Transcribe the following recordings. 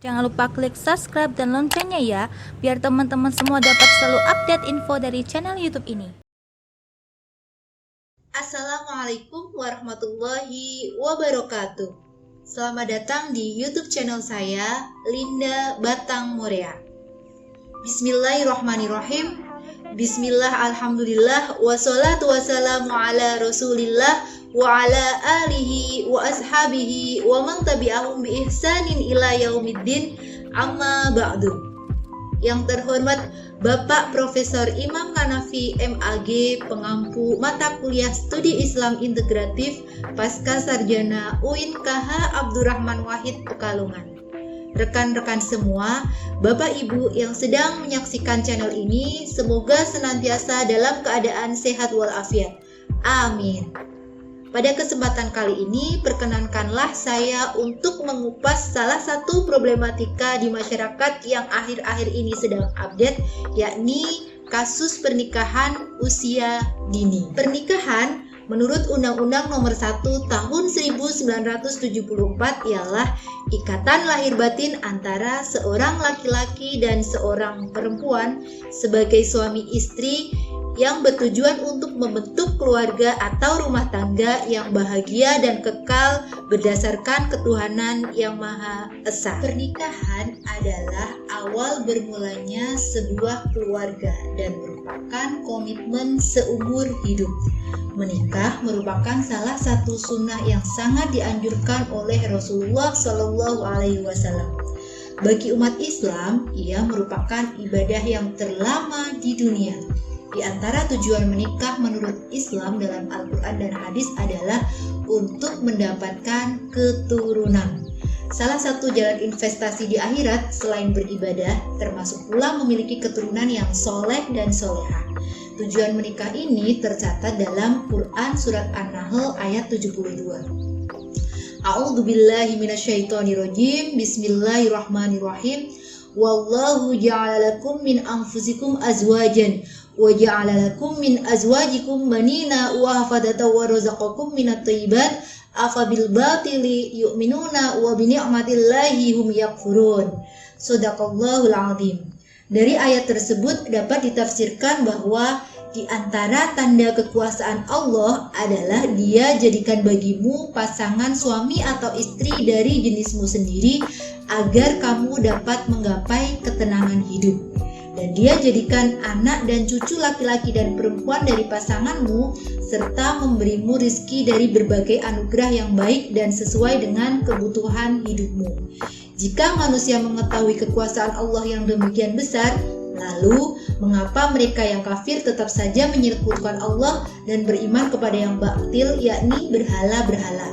Jangan lupa klik subscribe dan loncengnya ya, biar teman-teman semua dapat selalu update info dari channel YouTube ini. Assalamualaikum warahmatullahi wabarakatuh. Selamat datang di YouTube channel saya, Linda Batang Morea. Bismillahirrahmanirrahim. Bismillah, alhamdulillah, wassalatu wassalamu ala rasulillah wa ala alihi wa ashabihi wa man tabi'ahum bi ihsanin ila yaumiddin, amma ba'du. Yang terhormat Bapak Profesor Imam Hanafi MAG, pengampu mata kuliah Studi Islam Integratif Pasca Sarjana UIN KH Abdurrahman Wahid Pekalongan. Rekan-rekan semua, Bapak Ibu yang sedang menyaksikan channel ini, semoga senantiasa dalam keadaan sehat walafiat. Amin. Pada kesempatan kali ini, perkenankanlah saya untuk mengupas salah satu problematika di masyarakat yang akhir-akhir ini sedang update, yakni kasus pernikahan usia dini. Pernikahan menurut Undang-Undang Nomor 1 Tahun 1974 ialah ikatan lahir batin antara seorang laki-laki dan seorang perempuan sebagai suami istri yang bertujuan untuk membentuk keluarga atau rumah tangga yang bahagia dan kekal berdasarkan ketuhanan yang Maha Esa. Pernikahan adalah awal bermulanya sebuah keluarga dan merupakan komitmen seumur hidup. Menikah merupakan salah satu sunnah yang sangat dianjurkan oleh Rasulullah Shallallahu Alaihi Wasallam. Bagi umat Islam, ia merupakan ibadah yang terlama di dunia. Di antara tujuan menikah menurut Islam dalam Al-Quran dan hadis adalah untuk mendapatkan keturunan. Salah satu jalan investasi di akhirat selain beribadah, termasuk pula memiliki keturunan yang soleh dan soleha. Tujuan menikah ini tercatat dalam Quran Surat An-Nahl ayat 72. A'udzu billahi minasyaitonirrajim. Bismillahirrahmanirrahim. Wallahu ja'ala lakum min anfusikum azwajan wa ja'ala lakum min azwajikum banina wa hafadatan wa razaqakum minat thayyibat afabil batili yu'minuna wa bi ni'matillahi hum yakfurun. Shadaqallahul azim. Dari ayat tersebut dapat ditafsirkan bahwa di antara tanda kekuasaan Allah adalah Dia jadikan bagimu pasangan suami atau istri dari jenismu sendiri agar kamu dapat menggapai ketenangan hidup. Dan Dia jadikan anak dan cucu laki-laki dan perempuan dari pasanganmu serta memberimu rizki dari berbagai anugerah yang baik dan sesuai dengan kebutuhan hidupmu. Jika manusia mengetahui kekuasaan Allah yang demikian besar, lalu mengapa mereka yang kafir tetap saja menyekutukan Allah dan beriman kepada yang batil, yakni berhala-berhala,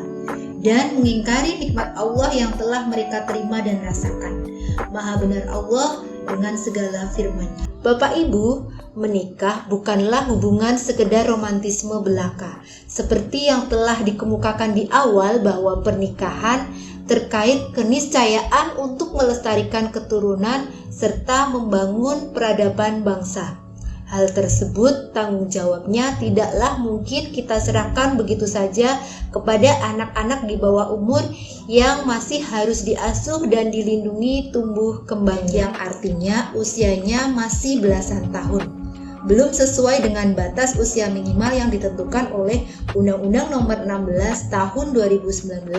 dan mengingkari nikmat Allah yang telah mereka terima dan rasakan? Maha benar Allah dengan segala firman-Nya. Bapak Ibu, menikah bukanlah hubungan sekedar romantisme belaka. Seperti yang telah dikemukakan di awal bahwa pernikahan terkait keniscayaan untuk melestarikan keturunan serta membangun peradaban bangsa. Hal tersebut tanggung jawabnya tidaklah mungkin kita serahkan begitu saja kepada anak-anak di bawah umur yang masih harus diasuh dan dilindungi tumbuh kembangnya, yang artinya usianya masih belasan tahun. Belum sesuai dengan batas usia minimal yang ditentukan oleh Undang-Undang Nomor 16 Tahun 2019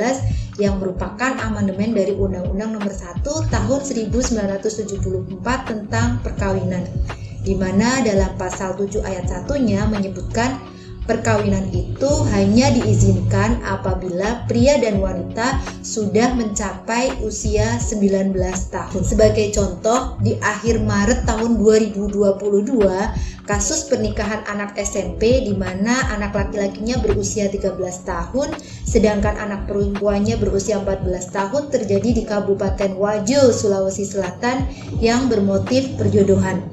yang merupakan amandemen dari Undang-Undang Nomor 1 Tahun 1974 tentang perkawinan, di mana dalam pasal 7 ayat 1-nya menyebutkan perkawinan itu hanya diizinkan apabila pria dan wanita sudah mencapai usia 19 tahun. Sebagai contoh, di akhir Maret tahun 2022, kasus pernikahan anak SMP di mana anak laki-lakinya berusia 13 tahun, sedangkan anak perempuannya berusia 14 tahun terjadi di Kabupaten Wajo, Sulawesi Selatan yang bermotif perjodohan,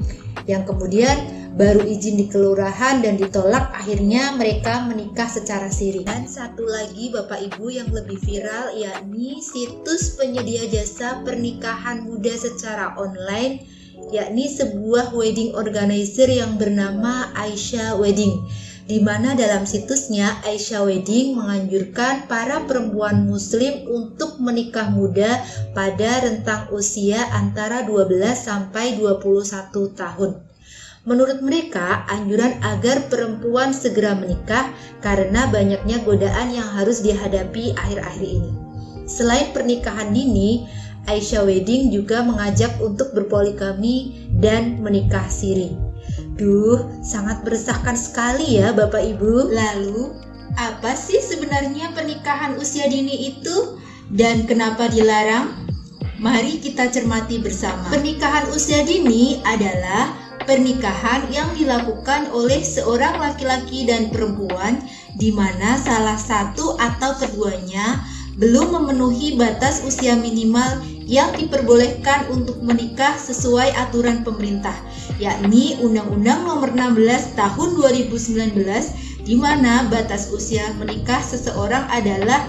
yang kemudian baru izin di kelurahan dan ditolak, akhirnya mereka menikah secara siri. Dan satu lagi Bapak Ibu yang lebih viral, yakni situs penyedia jasa pernikahan muda secara online, yakni sebuah wedding organizer yang bernama Aisyah Wedding. di mana dalam situsnya Aisyah Wedding menganjurkan para perempuan muslim untuk menikah muda pada rentang usia antara 12 sampai 21 tahun. Menurut mereka, anjuran agar perempuan segera menikah karena banyaknya godaan yang harus dihadapi akhir-akhir ini. Selain pernikahan dini, Aisyah Wedding juga mengajak untuk berpoligami dan menikah siri. Duh, sangat meresahkan sekali ya Bapak Ibu. Lalu, apa sih sebenarnya pernikahan usia dini itu dan kenapa dilarang? Mari kita cermati bersama. Pernikahan usia dini adalah pernikahan yang dilakukan oleh seorang laki-laki dan perempuan di mana salah satu atau keduanya belum memenuhi batas usia minimal yang diperbolehkan untuk menikah sesuai aturan pemerintah, yakni Undang-Undang Nomor 16 Tahun 2019, di mana batas usia menikah seseorang adalah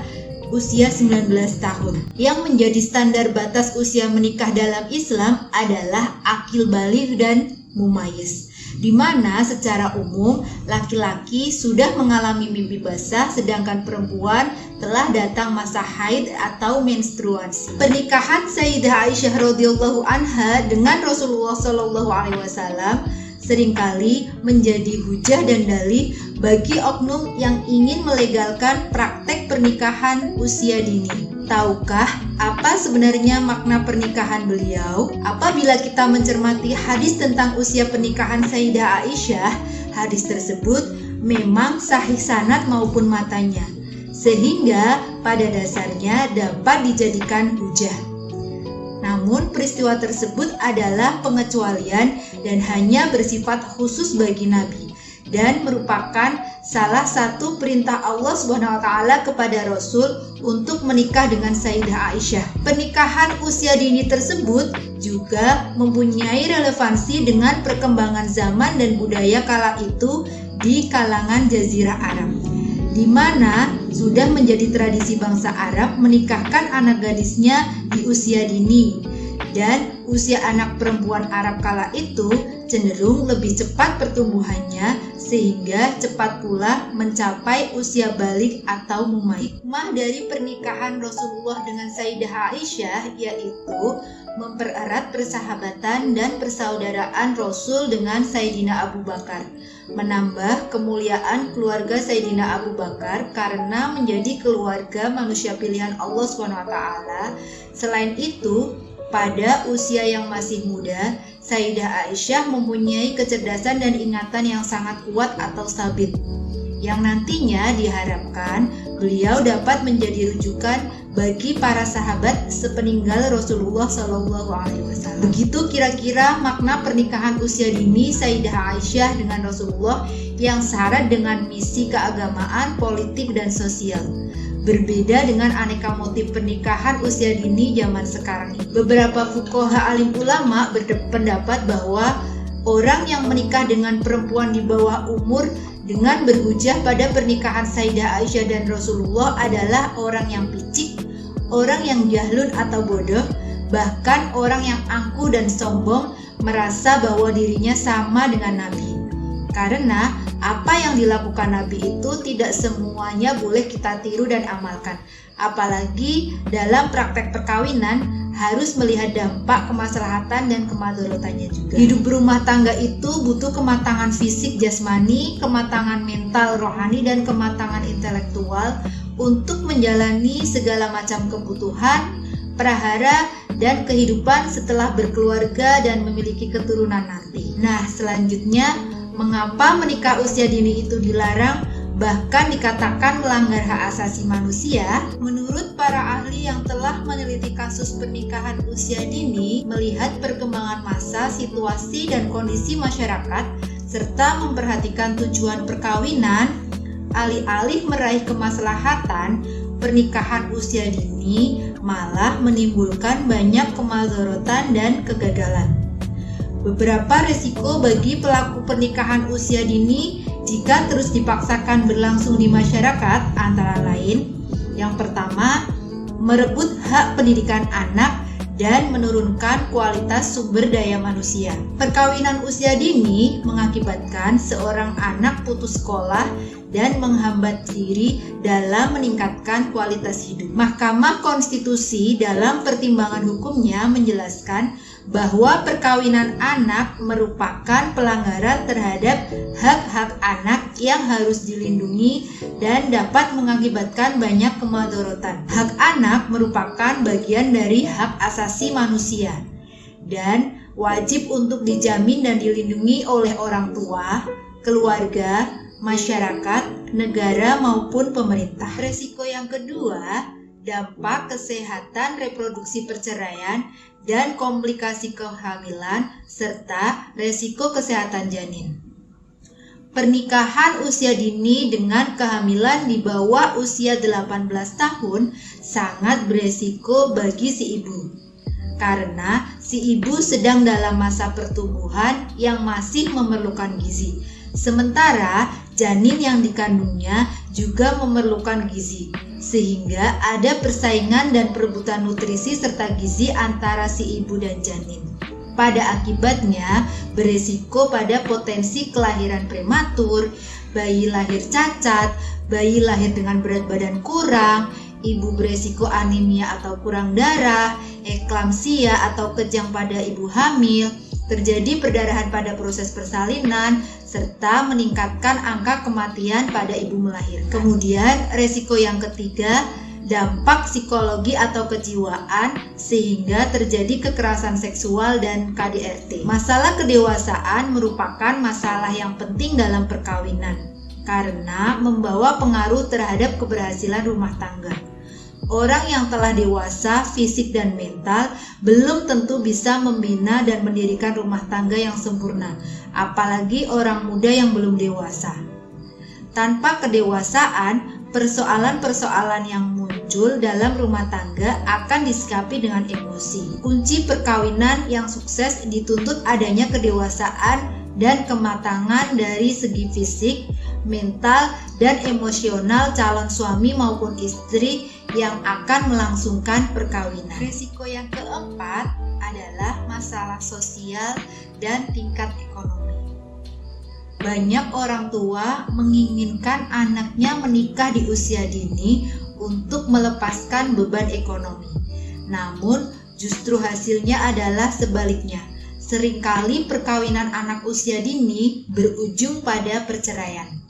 usia 19 tahun. Yang menjadi standar batas usia menikah dalam Islam adalah akil baligh dan mumayyiz, di mana secara umum laki-laki sudah mengalami mimpi basah sedangkan perempuan telah datang masa haid atau menstruasi. Pernikahan Sayyidah Aisyah radhiyallahu anha dengan Rasulullah shallallahu alaihi wasallam seringkali menjadi hujah dan dalih bagi oknum yang ingin melegalkan praktek pernikahan usia dini. Tahukah apa sebenarnya makna pernikahan beliau? Apabila kita mencermati hadis tentang usia pernikahan Sayyidah Aisyah, hadis tersebut memang sahih sanad maupun matanya, sehingga pada dasarnya dapat dijadikan hujah. Namun peristiwa tersebut adalah pengecualian dan hanya bersifat khusus bagi Nabi dan merupakan salah satu perintah Allah SWT kepada Rasul untuk menikah dengan Sayyidah Aisyah. Pernikahan usia dini tersebut juga mempunyai relevansi dengan perkembangan zaman dan budaya kala itu di kalangan Jazirah Arab, di mana sudah menjadi tradisi bangsa Arab menikahkan anak gadisnya di usia dini, dan usia anak perempuan Arab kala itu cenderung lebih cepat pertumbuhannya sehingga cepat pula mencapai usia balik atau mumayyiz. Hikmah dari pernikahan Rasulullah dengan Sayyidah Aisyah yaitu mempererat persahabatan dan persaudaraan Rasul dengan Sayyidina Abu Bakar, menambah kemuliaan keluarga Sayyidina Abu Bakar karena menjadi keluarga manusia pilihan Allah SWT. Selain itu, pada usia yang masih muda, Sayyidah Aisyah mempunyai kecerdasan dan ingatan yang sangat kuat atau sabit, yang nantinya diharapkan beliau dapat menjadi rujukan bagi para sahabat sepeninggal Rasulullah SAW. Begitu kira-kira makna pernikahan usia dini Sayyidah Aisyah dengan Rasulullah yang syarat dengan misi keagamaan, politik, dan sosial. Berbeda dengan aneka motif pernikahan usia dini zaman sekarang ini. Beberapa fuqaha alim ulama berpendapat bahwa orang yang menikah dengan perempuan di bawah umur dengan berhujah pada pernikahan Sayyidah Aisyah dan Rasulullah adalah orang yang picik, orang yang jahlun atau bodoh, bahkan orang yang angkuh dan sombong merasa bahwa dirinya sama dengan Nabi. Karena apa yang dilakukan Nabi itu tidak semuanya boleh kita tiru dan amalkan. Apalagi dalam praktek perkawinan harus melihat dampak kemaslahatan dan kemadharotannya juga. Hidup berumah tangga itu butuh kematangan fisik jasmani, kematangan mental rohani, dan kematangan intelektual untuk menjalani segala macam kebutuhan, prahara, dan kehidupan setelah berkeluarga dan memiliki keturunan nanti. Nah, selanjutnya, mengapa menikah usia dini itu dilarang, bahkan dikatakan melanggar hak asasi manusia? Menurut para ahli yang telah meneliti kasus pernikahan usia dini, melihat perkembangan masa, situasi, dan kondisi masyarakat, serta memperhatikan tujuan perkawinan, alih-alih meraih kemaslahatan, pernikahan usia dini malah menimbulkan banyak kemadharatan dan kegagalan. Beberapa risiko bagi pelaku pernikahan usia dini jika terus dipaksakan berlangsung di masyarakat antara lain: yang pertama, merebut hak pendidikan anak dan menurunkan kualitas sumber daya manusia. Perkawinan usia dini mengakibatkan seorang anak putus sekolah dan menghambat diri dalam meningkatkan kualitas hidup. Mahkamah Konstitusi dalam pertimbangan hukumnya menjelaskan bahwa perkawinan anak merupakan pelanggaran terhadap hak-hak anak yang harus dilindungi dan dapat mengakibatkan banyak kemadharatan. Hak anak merupakan bagian dari hak asasi manusia dan wajib untuk dijamin dan dilindungi oleh orang tua, keluarga, masyarakat, negara maupun pemerintah. Resiko yang kedua, dampak kesehatan reproduksi perceraian dan komplikasi kehamilan serta resiko kesehatan janin. Pernikahan usia dini dengan kehamilan di bawah usia 18 tahun sangat beresiko bagi si ibu. Karena si ibu sedang dalam masa pertumbuhan yang masih memerlukan gizi. Sementara janin yang dikandungnya juga memerlukan gizi, sehingga ada persaingan dan perebutan nutrisi serta gizi antara si ibu dan janin. Pada akibatnya beresiko pada potensi kelahiran prematur, bayi lahir cacat, bayi lahir dengan berat badan kurang, ibu beresiko anemia atau kurang darah, eklamsia atau kejang pada ibu hamil, terjadi perdarahan pada proses persalinan, serta meningkatkan angka kematian pada ibu melahirkan. Kemudian resiko yang ketiga, dampak psikologi atau kejiwaan sehingga terjadi kekerasan seksual dan KDRT. Masalah kedewasaan merupakan masalah yang penting dalam perkawinan karena membawa pengaruh terhadap keberhasilan rumah tangga. Orang yang telah dewasa fisik dan mental belum tentu bisa membina dan mendirikan rumah tangga yang sempurna, apalagi orang muda yang belum dewasa. Tanpa kedewasaan, persoalan-persoalan yang muncul dalam rumah tangga akan disikapi dengan emosi. Kunci perkawinan yang sukses dituntut adanya kedewasaan dan kematangan dari segi fisik, mental, dan emosional calon suami maupun istri yang akan melangsungkan perkawinan. Risiko yang keempat adalah masalah sosial dan tingkat ekonomi. Banyak orang tua menginginkan anaknya menikah di usia dini untuk melepaskan beban ekonomi. Namun, justru hasilnya adalah sebaliknya. Seringkali perkawinan anak usia dini berujung pada perceraian.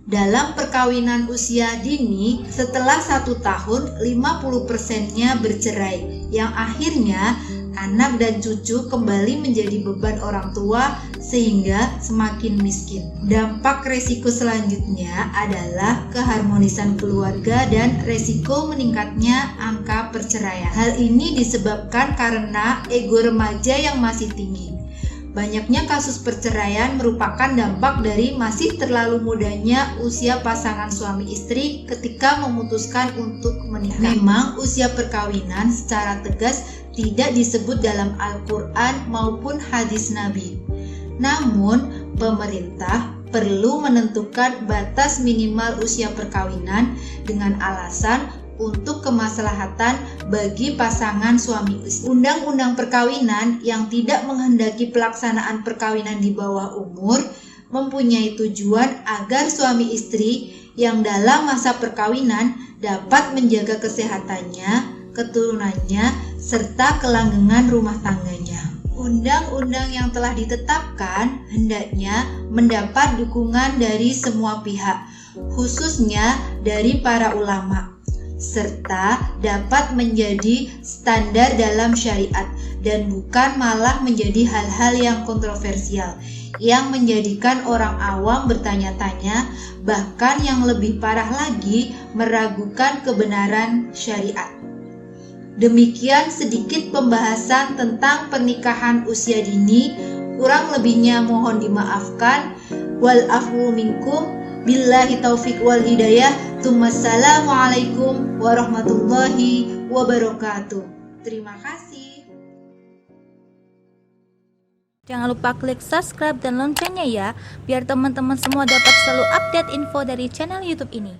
Dalam perkawinan usia dini, setelah 1 tahun 50%-nya bercerai, yang akhirnya anak dan cucu kembali menjadi beban orang tua sehingga semakin miskin. Dampak resiko selanjutnya adalah keharmonisan keluarga dan resiko meningkatnya angka perceraian. Hal ini disebabkan karena ego remaja yang masih tinggi. Banyaknya kasus perceraian merupakan dampak dari masih terlalu mudanya usia pasangan suami istri ketika memutuskan untuk menikah. Memang usia perkawinan secara tegas tidak disebut dalam Al-Quran maupun hadis Nabi. Namun, pemerintah perlu menentukan batas minimal usia perkawinan dengan alasan untuk kemaslahatan bagi pasangan suami istri. Undang-undang perkawinan yang tidak menghendaki pelaksanaan perkawinan di bawah umur mempunyai tujuan agar suami istri yang dalam masa perkawinan dapat menjaga kesehatannya, keturunannya, serta kelanggengan rumah tangganya. Undang-undang yang telah ditetapkan hendaknya mendapat dukungan dari semua pihak, khususnya dari para ulama, serta dapat menjadi standar dalam syariat dan bukan malah menjadi hal-hal yang kontroversial yang menjadikan orang awam bertanya-tanya, bahkan yang lebih parah lagi meragukan kebenaran syariat. Demikian sedikit pembahasan tentang pernikahan usia dini. Kurang lebihnya mohon dimaafkan. Wal afwu minkum. Billahi taufiq wal hidayah. Assalamualaikum warahmatullahi wabarakatuh. Terima kasih. Jangan lupa klik subscribe dan loncengnya ya, biar teman-teman semua dapat selalu update info dari channel YouTube ini.